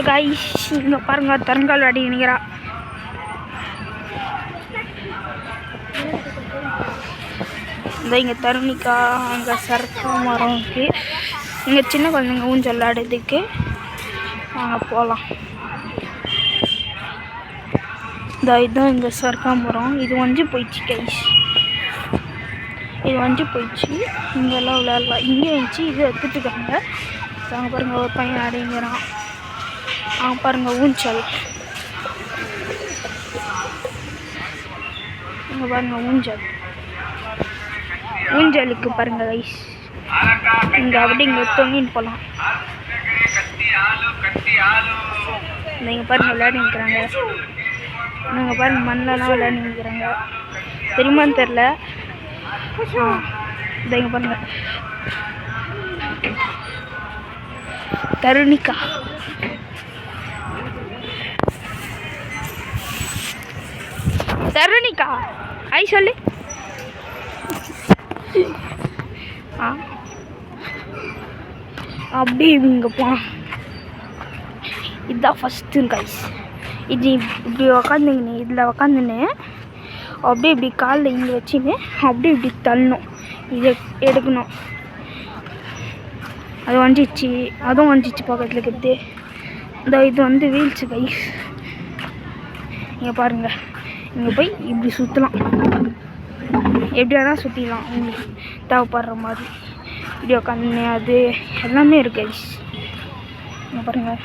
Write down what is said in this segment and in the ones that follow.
Guys இங்கே பாருங்க தரங்கால் அடி நிற்கிறா. இந்த இங்கே தருணிக்கா அங்கே சரக்கு மரம் இருக்குது. இங்கே சின்ன குழந்தைங்க ஊஞ்சல் விளையாடுறதுக்கு வாங்க போகலாம். இதுதான் இங்கே சரக்கா மரம். இது வஞ்சி போயிடுச்சு கைஸ், இது வஞ்சி போயிடுச்சு. இங்கெல்லாம் விளையாடலாம். இங்கே வச்சு இது எடுத்துட்டுருக்காங்க. அங்கே பாருங்கள் ஒரு பையன் அடைங்கிறான். அங்கே பாருங்கள் ஊஞ்சல், இங்கே பாருங்கள் ஊஞ்சல், ஊஞ்சலுக்கு பாருங்கள் கைஸ். இங்கே அப்படி இங்கே தொங்கின்னு போகலாம். இங்கே பாருங்கள் விளையாடி நிற்கிறாங்க. நாங்கள் பாருங்கள் மண்ணெலாம் விளையாடி நிற்கிறாங்க. தெரியுமான்னு தெரில. இங்கே பாருங்கள் தருணிக்கா. தருணிக்கா ஐ சொல்லு. அப்படி இங்கே போ. இதுதான் ஃபஸ்ட்டு கைஸ். இது இப்படி உக்காந்துங்கண்ணே, இதில் உக்காந்துன்னு அப்படியே இப்படி காலில் இங்கே வச்சுன்னு அப்படியே இப்படி தள்ளணும். இதை எடுக்கணும். அது வந்துச்சு, அதுவும் வந்துச்சு பக்கத்தில் இருக்கிறது. இந்த இது வந்து வீல்ஸு கைஸ். இங்கே பாருங்கள், இங்கே போய் இப்படி சுற்றலாம். எப்படி வேணால் சுற்றிக்கலாம் உங்களுக்கு தேவைப்படுற மாதிரி. இப்படி உக்காந்து அது எல்லாமே இருக்குது கைஸ். இங்கே பாருங்கள்,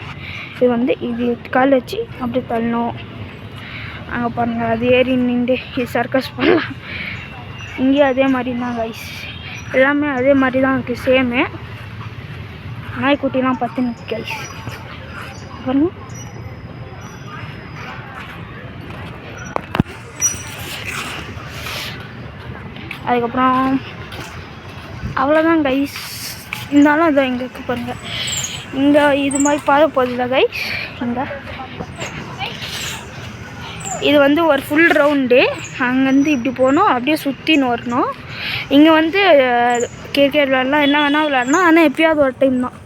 இது வந்து இது கால் வச்சு அப்படியே தள்ளணும். அங்கே பாருங்கள் அது ஏறி நின்று இது சர்க்கஸ் பண்ணலாம். இங்கேயும் அதே மாதிரி தான் கைஸ், எல்லாமே அதே மாதிரி தான் இருக்குது சேமு. நாய்க்குட்டிலாம் பார்த்துன்னு கைஸ் பாருங்க. அதுக்கப்புறம் அவ்வளோதான் கைஸ். இருந்தாலும் அதை இங்கே இருக்குது பாருங்கள். இங்கே இது மாதிரி பாதை போதில்லை கைஸ். இங்கே இது வந்து ஒரு ஃபுல் ரவுண்டு. அங்கேருந்து இப்படி போகணும், அப்படியே சுற்றின்னு வரணும். இங்கே வந்து கிரிக்கெட் விளையாடலாம், என்ன வேணால் விளையாடலாம். ஆனால் எப்பயாவது ஒரு டைம் தான்.